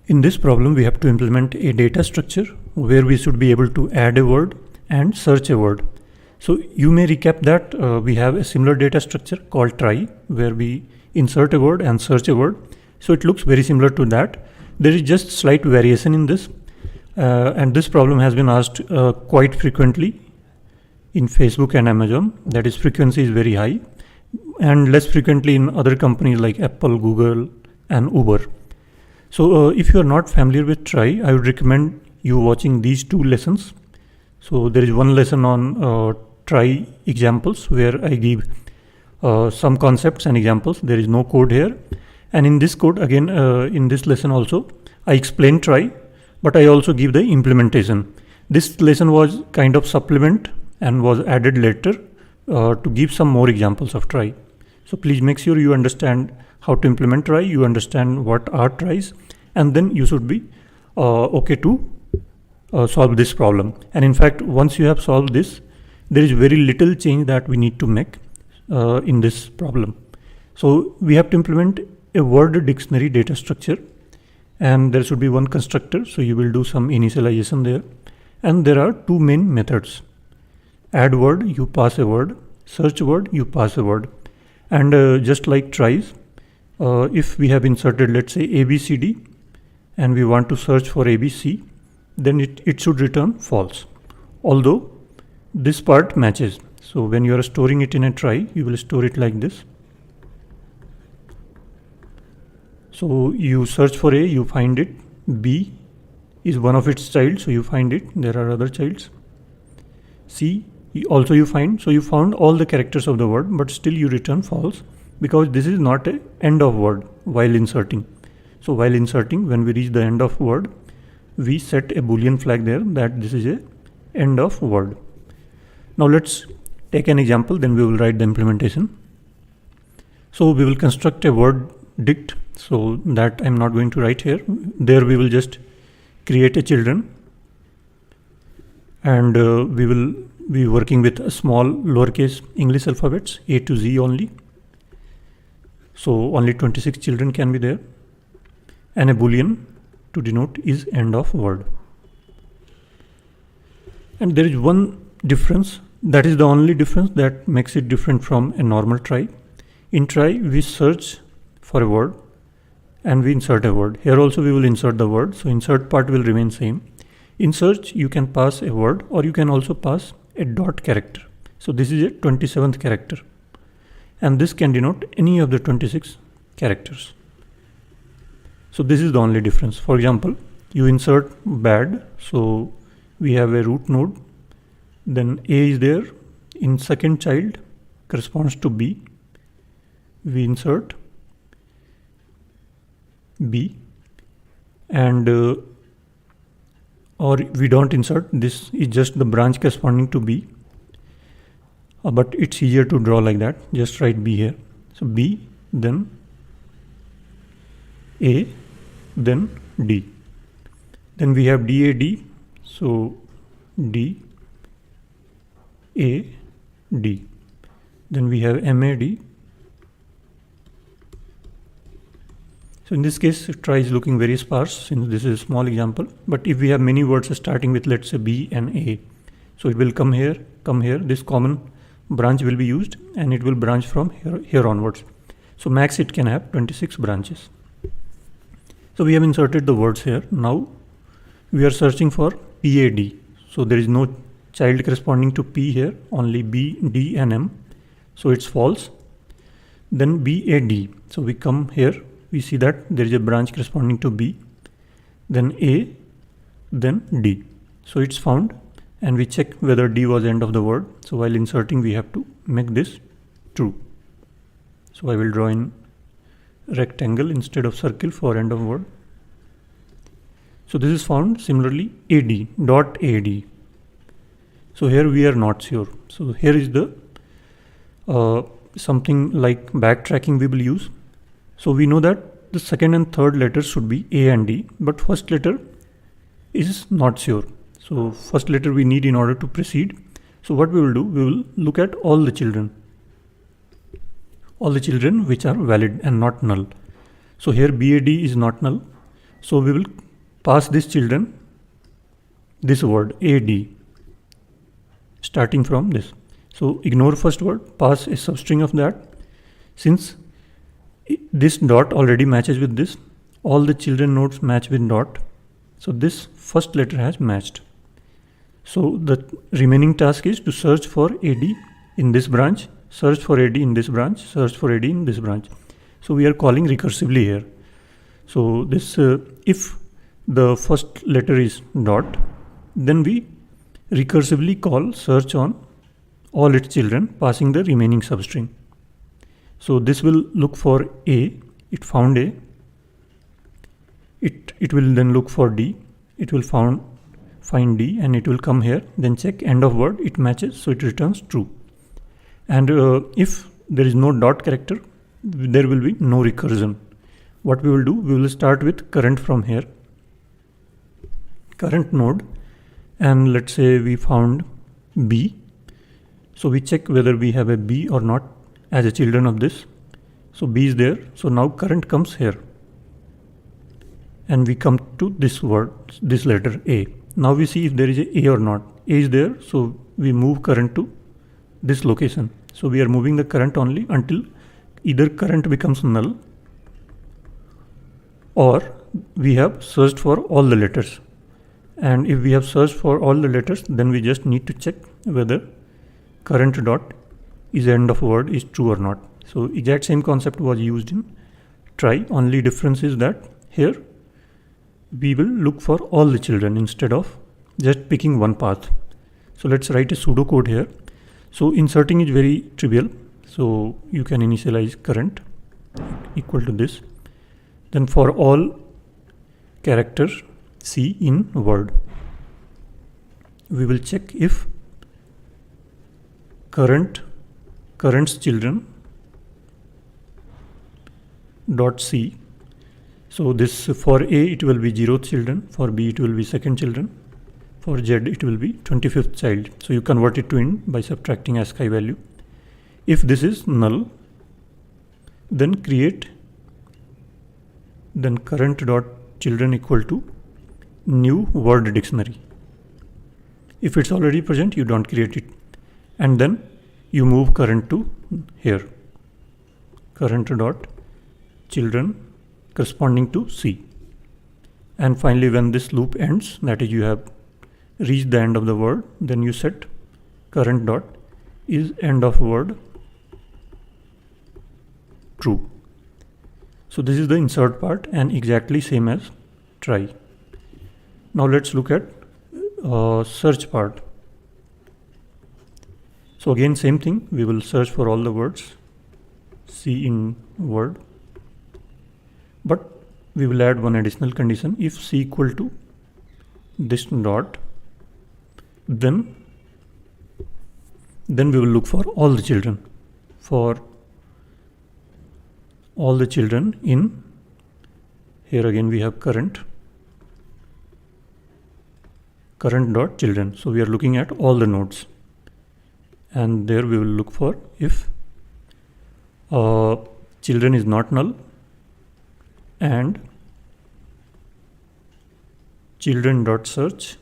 In this problem, we have to implement a data structure where we should be able to add a word and search a word. So you may recap that we have a similar data structure called try, where we insert a word and search a word. So it looks very similar to that. There is just slight variation in this. And this problem has been asked quite frequently in Facebook and Amazon. That is, frequency is very high, and less frequently in other companies like Apple, Google, and Uber. So if you are not familiar with try, I would recommend you watching these two lessons. So there is one lesson on try examples where I give some concepts and examples. There is no code here. And in this code, again, in this lesson also, I explain try, but I also give the implementation. This lesson was kind of supplement and was added later to give some more examples of try. So please make sure you understand how to implement try, you understand what are tries, and then you should be okay to solve this problem. And in fact, once you have solved this, there is very little change that we need to make in this problem. So we have to implement a word dictionary data structure, and there should be one constructor. So you will do some initialization there. And there are two main methods. Add word, you pass a word. Search word, you pass a word. And just like tries, if we have inserted, let's say, ABCD, and we want to search for ABC, then it should return false. Although this part matches. So when you are storing it in a try, you will store it like this. So you search for A, you find it. B is one of its child, so you find it. There are other childs. C also you find. So you found all the characters of the word, but still you return false because this is not a end of word while inserting. So while inserting, when we reach the end of word, we set a boolean flag there that this is a end of word. Now let's take an example, then we will write the implementation. So we will construct a word dict, so that I'm not going to write here. There we will just create a children, and we will be working with a small lowercase English alphabets, A to Z only. So only 26 children can be there, and a boolean to denote is end of word. And there is one difference, that is the only difference that makes it different from a normal try. In try, we search for a word and we insert a word. Here also we will insert the word, so insert part will remain same. In search, you can pass a word, or you can also pass a dot character. So this is a 27th character, and this can denote any of the 26 characters. So this is the only difference. For example, you insert bad, so we have a root node, then A is there, in second child corresponds to B, we insert B, and or we don't insert, this is just the branch corresponding to B, but it's easier to draw like that, just write B here. So B, then A, then D. Then we have DAD, so D, A, D. Then we have MAD. So in this case, try is looking very sparse since this is a small example. But if we have many words starting with, let's say, B and A, so it will come here, this common branch will be used, and it will branch from here onwards. So max it can have 26 branches. So we have inserted the words here. Now we are searching for PAD. So there is no child corresponding to P here, only B, D and M. So it's false. Then BAD. So we come here, we see that there is a branch corresponding to B, then A, then D. So it's found, and we check whether D was end of the word. So while inserting, we have to make this true. So I will draw in rectangle instead of circle for end of word. So this is found. Similarly, AD, dot AD. So here we are not sure. So here is the something like backtracking we will use. So we know that the second and third letters should be A and D, but first letter is not sure. So first letter we need in order to proceed. So what we will do, we will look at all the children which are valid and not null. So here BAD is not null. So we will pass these children this word AD starting from this. So ignore first word, pass a substring of that. Since this dot already matches with this, all the children nodes match with dot. So this first letter has matched. So the remaining task is to search for AD in this branch, search for AD in this branch, search for AD in this branch. So we are calling recursively here. So this if the first letter is dot, then we recursively call search on all its children, passing the remaining substring. So this will look for A, it found A. It will then look for D, it will find D, and it will come here, then check end of word, it matches, so it returns true. And if there is no dot character, there will be no recursion. What we will do, we will start with current from here, current node, and let's say we found B. So we check whether we have a B or not as a children of this. So B is there, so now current comes here. And we come to this word, this letter A. Now we see if there is a or not. A is there, so we move current to this location. So we are moving the current only until either current becomes null or we have searched for all the letters. And if we have searched for all the letters, then we just need to check whether current dot is end of word is true or not. So exact same concept was used in try, only difference is that here we will look for all the children instead of just picking one path. So let's write a pseudocode here. So inserting is very trivial. So you can initialize current equal to this. Then for all characters C in word, we will check if current's children dot C. So this for A it will be 0th children, for B it will be 2nd children, for Z it will be 25th child. So you convert it to int by subtracting ASCII value. If this is null, then create then current dot children equal to new word dictionary. If it's already present, you don't create it, and then you move current to here, current dot children corresponding to C. And finally, when this loop ends, that is you have reached the end of the word, then you set current dot is end of word true. So this is the insert part and exactly same as try. Now let's look at search part. So again same thing, we will search for all the words C in word, but we will add one additional condition. If C equal to this dot, then we will look for all the children. For all the children in here again we have current dot children. So we are looking at all the nodes, and there we will look for if children is not null and children dot search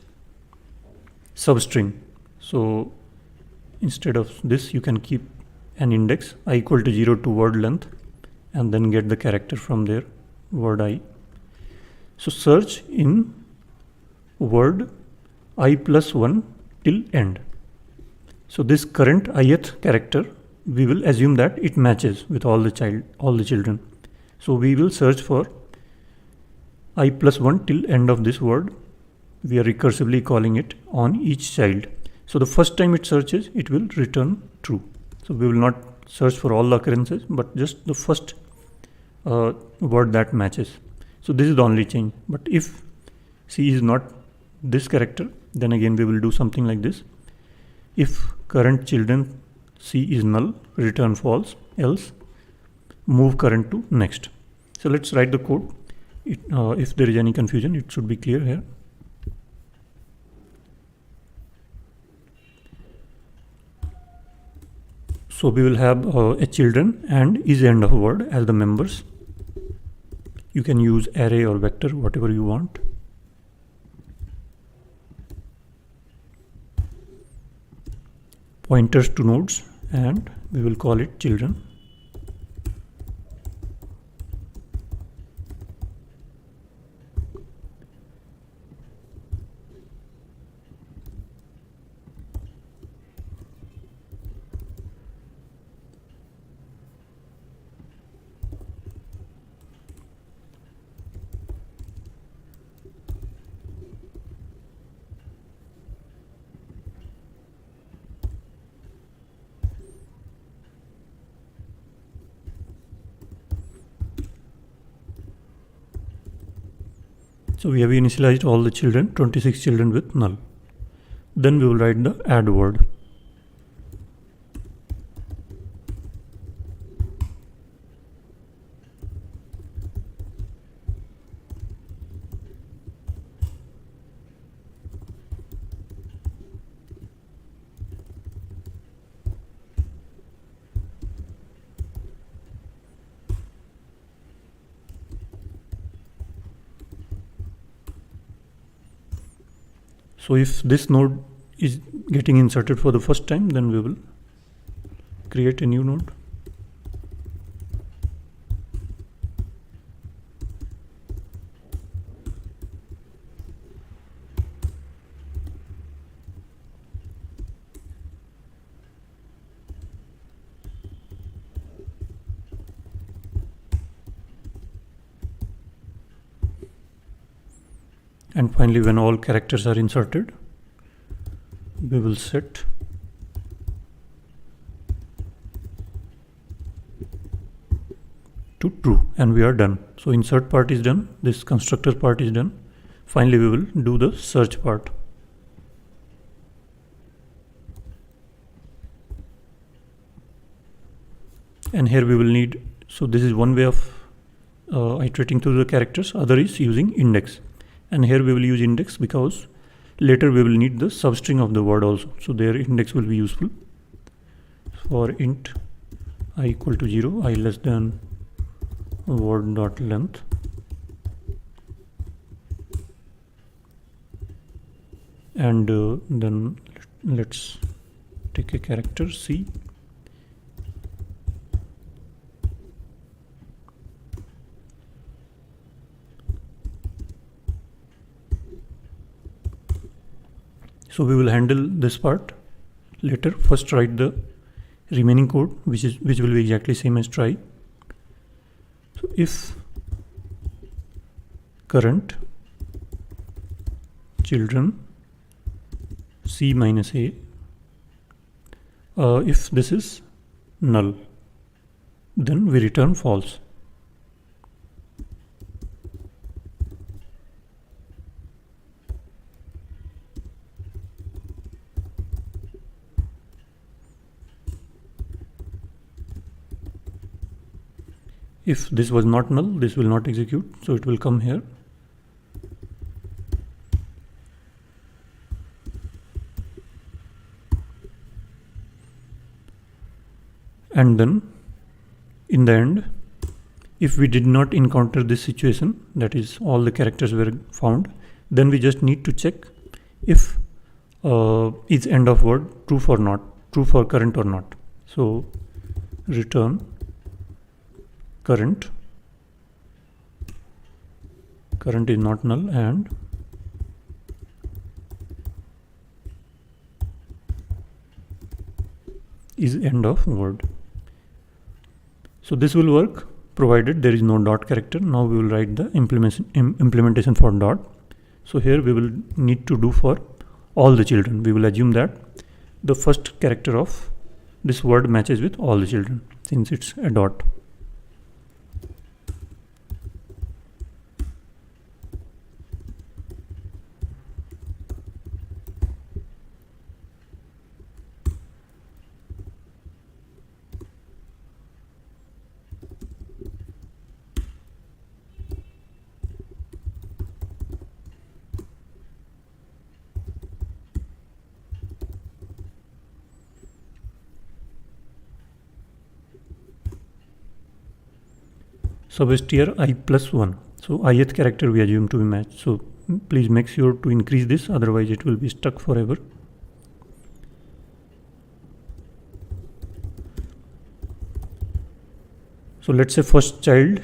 substring. So instead of this you can keep an index I equal to 0 to word length and then get the character from there, word I. So search in word I plus 1 till end. So this current ith character, we will assume that it matches with all the children. So we will search for I plus 1 till end of this word. We are recursively calling it on each child. So the first time it searches, it will return true. So we will not search for all the occurrences, but just the first word that matches. So this is the only change. But if C is not this character, then again we will do something like this. If current children C is null, return false, else move current to next. So let's write the code. If there is any confusion, it should be clear here. So we will have a children and is end of word as the members. You can use array or vector, whatever you want. Pointers to nodes, and we will call it children. So we have initialized all the children, 26 children with null. Then we will write the add word. So if this node is getting inserted for the first time, then we will create a new node. And finally, when all characters are inserted, we will set to true, and we are done. So insert part is done, this constructor part is done. Finally, we will do the search part. And here we will need, so this is one way of iterating through the characters, other is using index. And here we will use index because later we will need the substring of the word also. So their index will be useful. For int I equal to 0, I less than word dot length. And then let's take a character C. So we will handle this part later. First write the remaining code, which will be exactly same as try. So if current children C minus A, if this is null, then we return false. If this was not null, this will not execute, so it will come here. And then in the end, if we did not encounter this situation, that is all the characters were found, then we just need to check if is end of word true for not, true for current or not. So return current is not null, and is end of word. So this will work provided there is no dot character. Now we will write the implementation for dot. So here we will need to do for all the children. We will assume that the first character of this word matches with all the children since it's a dot. substr I plus 1. So ith character we assume to be matched. So please make sure to increase this, otherwise it will be stuck forever. So let's say first child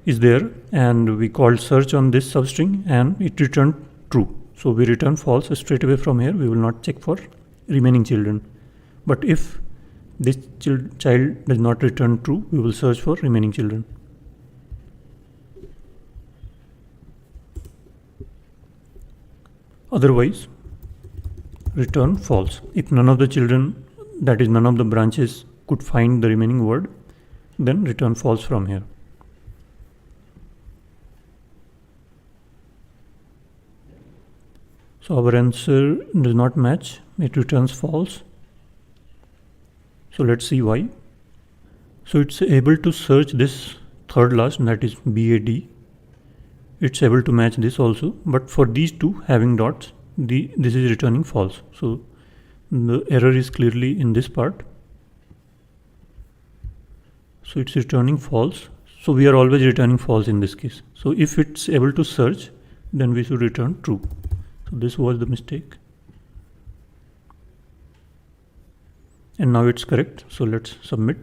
is there and we called search on this substring and it returned true. So we return false straight away from here. We will not check for remaining children. But if this child does not return true, we will search for remaining children. Otherwise, return false. If none of the children, that is none of the branches, could find the remaining word, then return false from here. So our answer does not match, it returns false. So let's see why. So it's able to search this third last, that is BAD. It's able to match this also, but for these two having dots, this is returning false. So the error is clearly in this part. So it's returning false. So we are always returning false in this case. So if it's able to search, then we should return true. So this was the mistake. And now it's correct. So let's submit.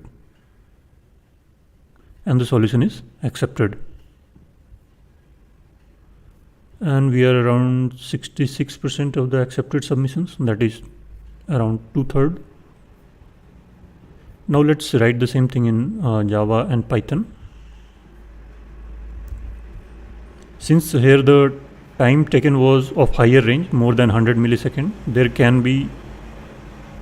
And the solution is accepted. And we are around 66% of the accepted submissions, that is around 2/3. Now let's write the same thing in Java and Python. Since here the time taken was of higher range, more than 100 milliseconds, there can be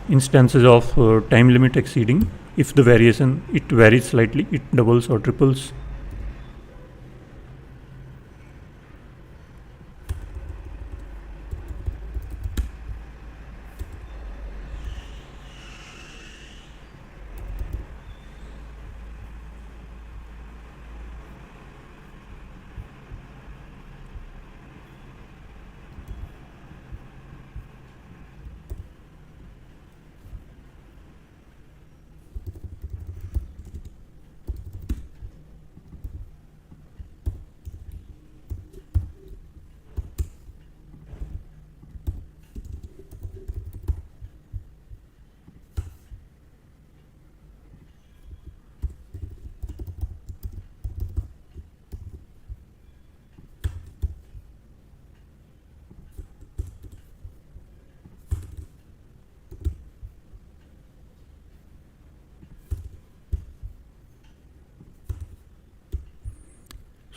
instances of time limit exceeding. If the variation, it varies slightly, it doubles or triples.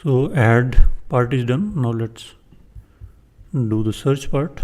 So add part is done. Now let's do the search part.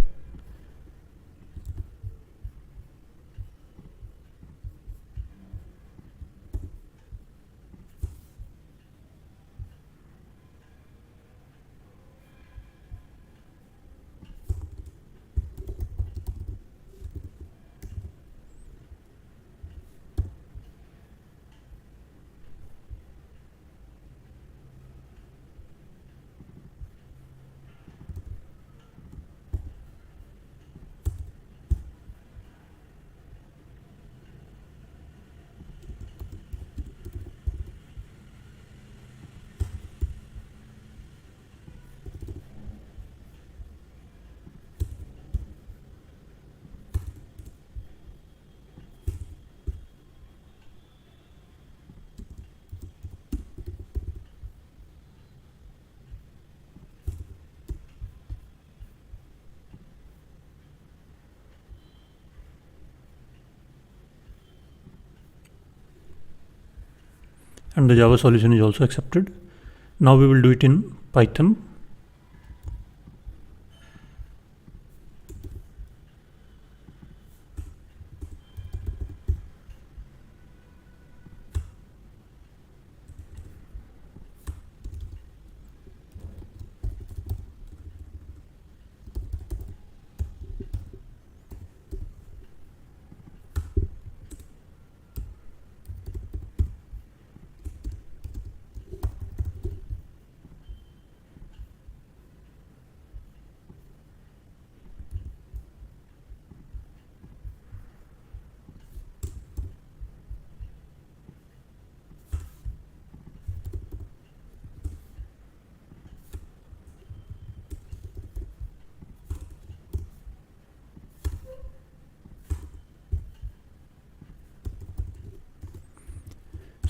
And the Java solution is also accepted. Now we will do it in Python.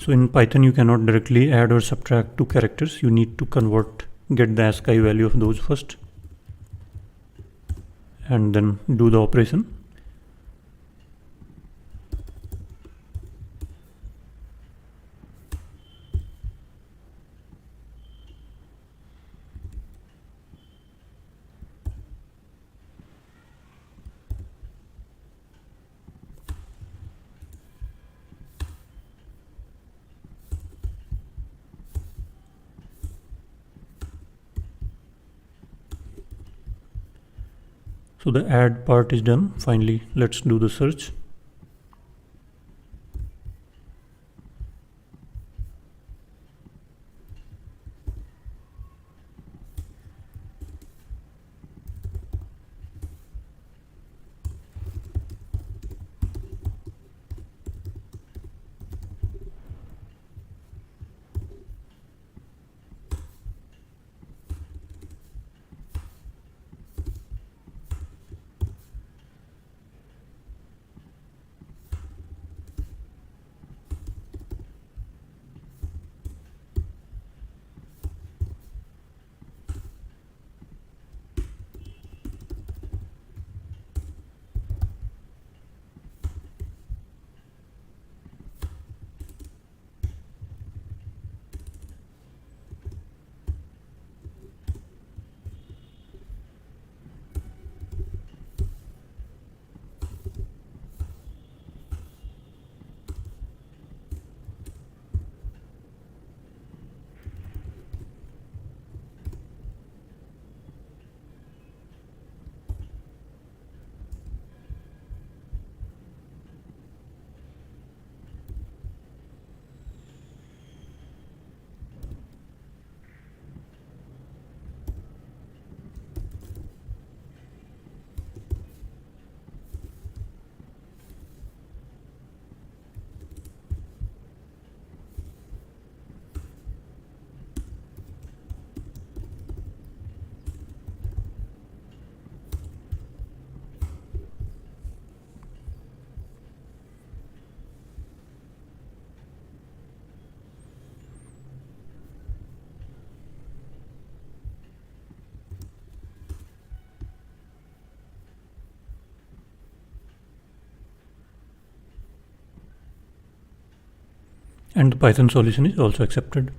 So in Python, you cannot directly add or subtract two characters. You need to get the ASCII value of those first, and then do the operation. So the add part is done. Finally, let's do the search. And the Python solution is also accepted.